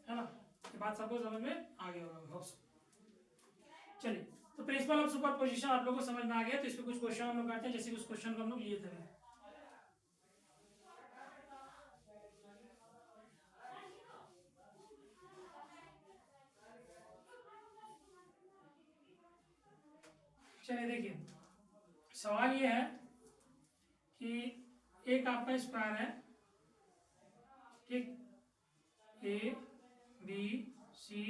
है ना। ये बात सबको समझ में आ गया होगा। चलिए, तो प्रिंसिपल ऑफ सुपरपोजिशन आप लोगों को समझ में आ गया। तो इस पे कुछ क्वेश्चन हम लोग करते हैं, जैसे कुछ क्वेश्चन को हम लोग लिए थे। चलिए देखिए, सवाल ये है कि एक आपका स्क्वायर है, ठीक, ए बी सी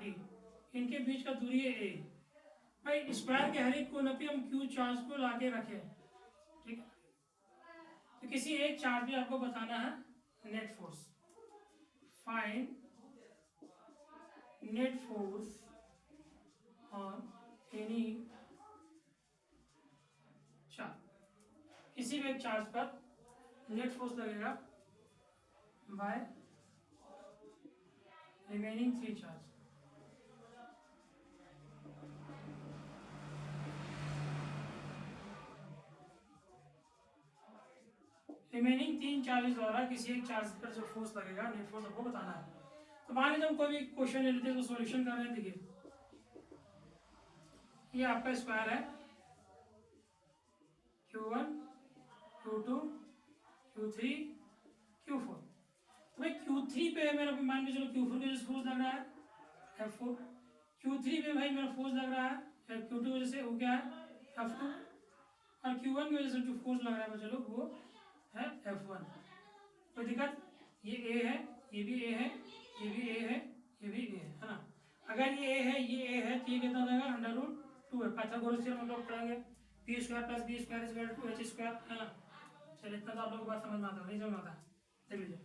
डी, इनके बीच का दूरी है ए। भाई स्क्वायर के हर एक कोने पे हम क्यू चार्ज को लाके रखे, ठीक। तो किसी एक चार्ज पे आपको बताना है net force. Find net force on any charge. किसी भी एक चार्ज पर नेट फोर्स लगेगा by remaining 3 charge. Remaining 3 charges द्वारा किसी एक चार्ज पर जो फोर्स लगेगा नेट फोर्स आपको बताना है। तो मान लीजिए हम कोई भी क्वेश्चन ले लेते हैं, तो सॉल्यूशन कर रहे हैं। देखिए ये आपका स्क्वायर है, Q1 Q2 Q3 Q4। तो भाई Q3 पे मेरा मान के चलो Q4 की वजह से फोर्स लग रहा है F4, Q3 पे भाई मेरा फोर्स लग रहा है Q2 की वजह से वो क्या है F2, और Q1 की वजह से जो फोर्स लग रहा है चलो वो है F1। कोई दिक्कत? ये A है, ये भी A है, ये भी A है, ये भी A है ना। अगर ये A है, ये A है, तो ये कितना हो जाएगा √2 है। पाइथागोरस थ्योरम हम लोग पढ़ेंगे, p square plus b square is equal to h square, है ना। चलिए इतना तो आप लोगों को बात समझ में आता है, नहीं समझ में आता? देख लीजिए,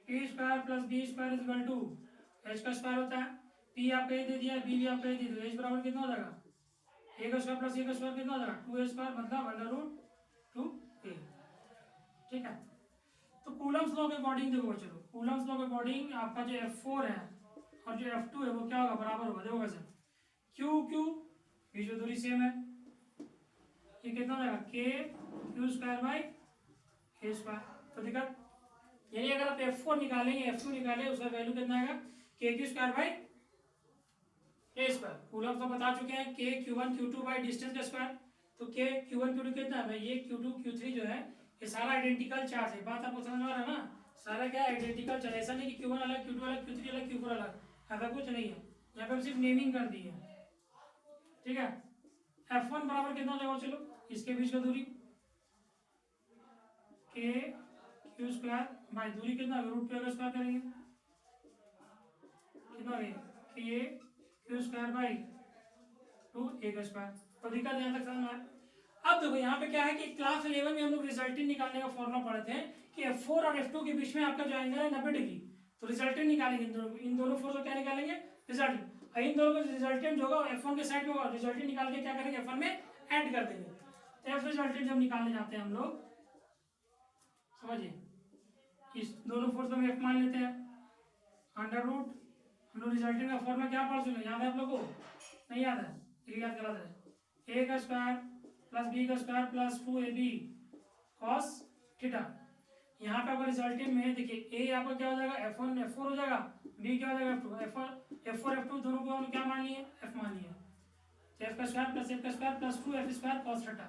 p square plus b square is equal to h का स्क्वायर होता है, p आपको ये दे दिया, b भी आपको ये दे दिया, h बराबर कितना हो जाएगा a का स्क्वायर प्लस a का स्क्वायर कितना हो जाएगा 2a स्क्वायर, मतलब √2a, ठीक है। तो कूलम्स लॉ के अकॉर्डिंग देखो चलो, कूलम्स लॉ के अकॉर्डिंग आपका जो F4 है और जो F2 है वो क्या होगा, बराबर होगा। देखो कैसे, Q बीच में दूरी सेम है, ये कितना हो जाएगा Q square by a square. तो दिक्कत, यानी अगर आप F4 निकालेंगे, F2 निकालें, उसका वैल्यू कितना आएगा KQ square by a square. Coulomb's law बता चुके हैं Q1 Q2 बाई डिस्टेंस का स्क्वायर। तो Q1 Q2 कितना है भाई, ये Q2 Q3 जो है ये सारा आइडेंटिकल चार्ज है। बात आपको समझ में आ रहा है ना, सारा क्या आइडेंटिकल चार्ज, ऐसा नहीं कि Q1 अलग, Q2 अलग, Q3 अलग, Q4 अलग, ऐसा कुछ नहीं है। यहाँ पे सिर्फ नेमिंग कर दी है, ठीक है। F1 बराबर कितना हो जाएगा चलो, इसके बीच का दूरी KQ स्क्वायर बाई दूरी कितना √2 का स्क्वायर करेंगे, कितना KQ स्क्वायर बाई 2a का स्क्वायर। तो दिक्कत यहाँ तक समझ में आया। अब देखो यहाँ पे क्या है कि क्लास 11 में हम लोग रिजल्टेंट निकालने का फॉर्मूला पढ़े थे कि F4 और F2 के बीच में आपका जो एंगल है 90 डिग्री। तो रिजल्टेंट निकालेंगे इन दोनों फोर्स को, क्या निकालेंगे रिजल्टेंट। इन दोनों का रिजल्टेंट जो होगा F1 के साइड में होगा, रिजल्टेंट निकाल के क्या करेंगे F1 में ऐड कर देंगे। तो F रिजल्टेंट जब निकालने जाते हैं हम लोग, समझिए इस दोनों फोर्स को हम F मान लेते हैं, अंडर रूट, हम लोग रिजल्टेंट का फॉर्मूला क्या पढ़ चुके हैं, याद है आप लोगों को? नहीं याद है, याद करा दे, a का स्क्वायर प्लस b का square plus 2ab cos theta. यहाँ पे आपका रिजल्टेंट में देखिए a आपका क्या हो जाएगा F1 F4 हो जाएगा, b क्या हो जाएगा F4 F2 दोनों को हम क्या मान लिए f मान लिए। तो f का स्क्वायर प्लस f का square plus 2f square cos theta,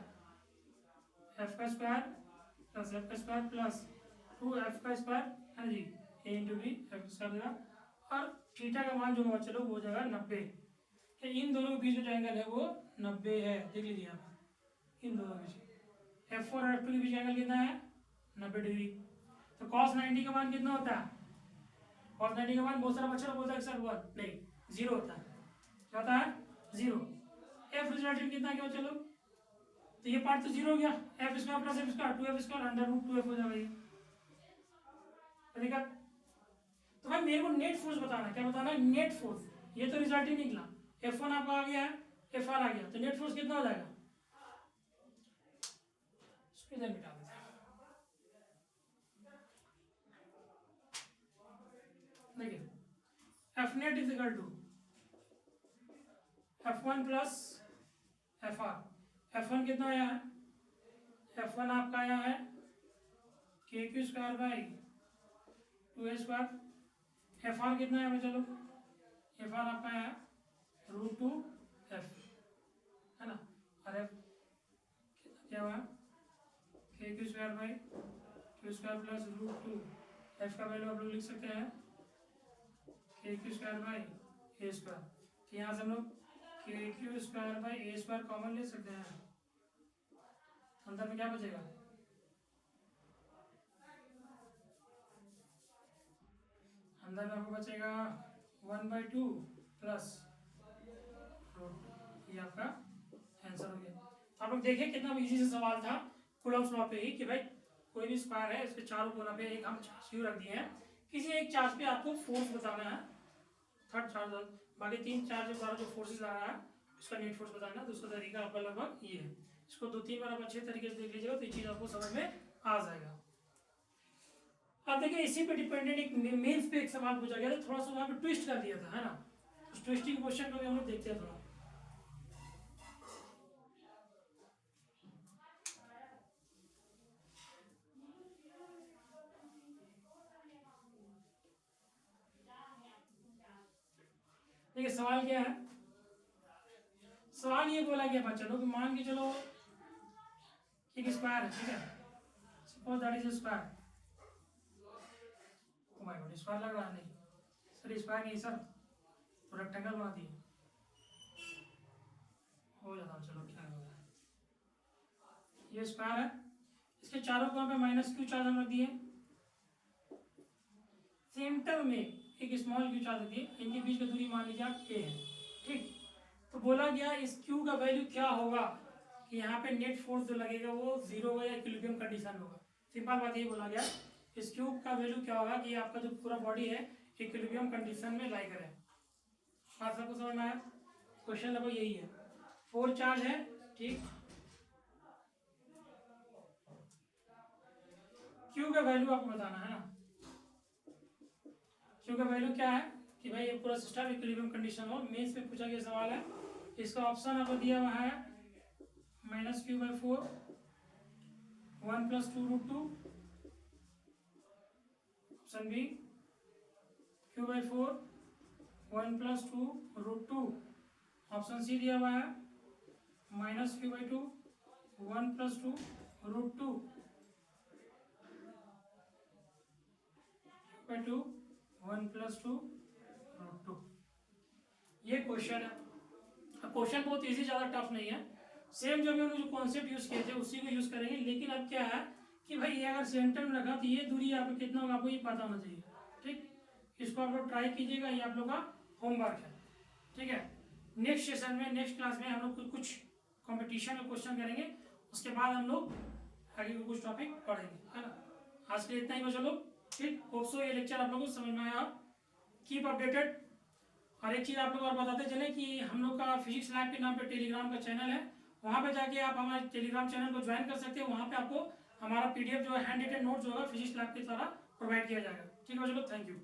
f का स्क्वायर प्लस f का स्क्वायर प्लस 2f का स्क्वायर है जी, a into B f square देगा, और थीटा का मान जो होगा चलो वो हो जाएगा 90। इन दोनों के बीच में जो एंगल है वो 90 है, देख लीजिए यहाँ पर इन दोनों के बीच F4 और F2 के बीच एंगल कितना है 90 डिग्री। तो cos 90 का मान कितना होता है, cos 90 का मान बहुत सारा बच्चा बोलता है सर 1 नहीं 0 होता है, क्या होता है 0। F रिजल्टेंट कितना क्या चलो, तो ये पार्ट तो 0 हो गया, f square plus f square 2f square under root 2f हो जाएगा। ठीक है, तो भाई मेरे को नेट फोर्स बताना है, क्या बताना है नेट फोर्स। ये तो रिजल्टेंट निकला, F1 आपका आ गया है, Fr आ गया, तो नेट फोर्स कितना हो जाएगा, इधर मिटा देते हैं। देखिए F net is equal to F1 plus Fr। F1 कितना आया है, F1 आपका आया है KQ square by 2a square. Fr कितना है चलो, Fr आपका आया है √2f, है ना, और f क्या हुआ KQ square by Q square plus √2। f का वैल्यू आप लोग लिख सकते हैं KQ square by a square. तो यहाँ से हम लोग KQ square by a square common ले सकते हैं, अंदर में क्या बचेगा अंदर में आपको बचेगा 1/2 प्लस ये आपका आंसर हो गया। तो आप लोग देखें कितना इजी से सवाल था कूलम्ब्स लॉ पे ही कि भाई कोई भी स्क्वायर है इसके चारों कोना पे एक हम चार्ज क्यू रख दिए हैं, किसी एक चार्ज पे आपको फोर्स बताना है, थर्ड चार्ज, बाकी 3 चार्ज द्वारा जो फोर्सेस आ रहा है उसका नेट फोर्स बताना है। दूसरा तरीका आपका लगभग ये है, इसको 2-3 बार आप अच्छे तरीके से देख लीजिएगा तो ये चीज़ आपको समझ में आ जाएगा। अब देखिए इसी पे डिपेंडेंट एक मेंस पे एक सवाल पूछा गया था, थोड़ा सा वहाँ पे ट्विस्ट कर दिया था, है ना, उस ट्विस्टिंग क्वेश्चन को भी हम लोग देखते हैं थोड़ा। देखिए सवाल क्या है, सवाल ये बोला गया बच्चा लोग मान के चलो एक स्क्वायर है, ठीक है, suppose that is square, oh my God square लग रहा है, नहीं सर स्क्वायर नहीं सर, तो रेक्टेंगल बना दिए हो जाता, चलो क्या होगा, ये स्क्वायर है, इसके चारों कोनों पे माइनस क्यू चार्ज हम रख दिए, सेंटर में एक स्मॉल क्यू चार्ज रख दिए, इनके बीच की दूरी मान लीजिए आप ए है, ठीक। तो बोला गया इस क्यू का वैल्यू क्या होगा कि यहाँ पे नेट फोर्स जो लगेगा वो 0 होगा या इक्विलिब्रियम कंडीशन होगा। सिंपल बात ये बोला गया इस क्यू का वैल्यू क्या होगा कि आपका जो पूरा बॉडी है इक्विलिब्रियम कंडीशन में लाई करे। बात सबको समझ में आया, क्वेश्चन लगभग यही है, 4 चार्ज है, ठीक, क्यू का वैल्यू आपको बताना है ना, क्यू का वैल्यू क्या है कि भाई ये पूरा सिस्टम इक्विलिब्रियम कंडीशन हो, मेंस में पूछा गया सवाल है, इसका ऑप्शन आपको दिया हुआ है -q/4 1 + 2√2, option B q/4 1 + 2√2, option C दिया हुआ है -q/2 1 + 2√2 q/2 1 + 2√2। ये क्वेश्चन है, क्वेश्चन बहुत इजी, ज़्यादा टफ नहीं है, सेम जो भी उन्होंने जो कॉन्सेप्ट यूज़ किए थे उसी को यूज़ करेंगे, लेकिन अब क्या है कि भाई ये अगर सेंटर में रखा तो ये दूरी आपको कितना होगा आपको ये पता होना चाहिए, ठीक, इसको आप लोग ट्राई कीजिएगा, ये आप लोग का होमवर्क है, ठीक है। नेक्स्ट सेशन में नेक्स्ट क्लास में हम लोग कुछ कॉम्पिटिशन का क्वेश्चन करेंगे, उसके बाद हम लोग आगे को कुछ टॉपिक पढ़ेंगे, है ना। आज के लिए इतना ही बचा लोग, ठीक, होप सो ये लेक्चर आप लोगों को समझ में आया, कीप अपडेटेड। और एक चीज़ आप लोग और बताते चले कि हम लोग का फिजिक्स लैब के नाम पे टेलीग्राम का चैनल है, वहाँ पे जाके आप हमारे टेलीग्राम चैनल को ज्वाइन कर सकते हैं, वहाँ पे आपको हमारा PDF जो है हैंड रिटन नोट जो होगा फिजिक्स लैब की तरह प्रोवाइड किया जाएगा, ठीक है चलो, थैंक यू।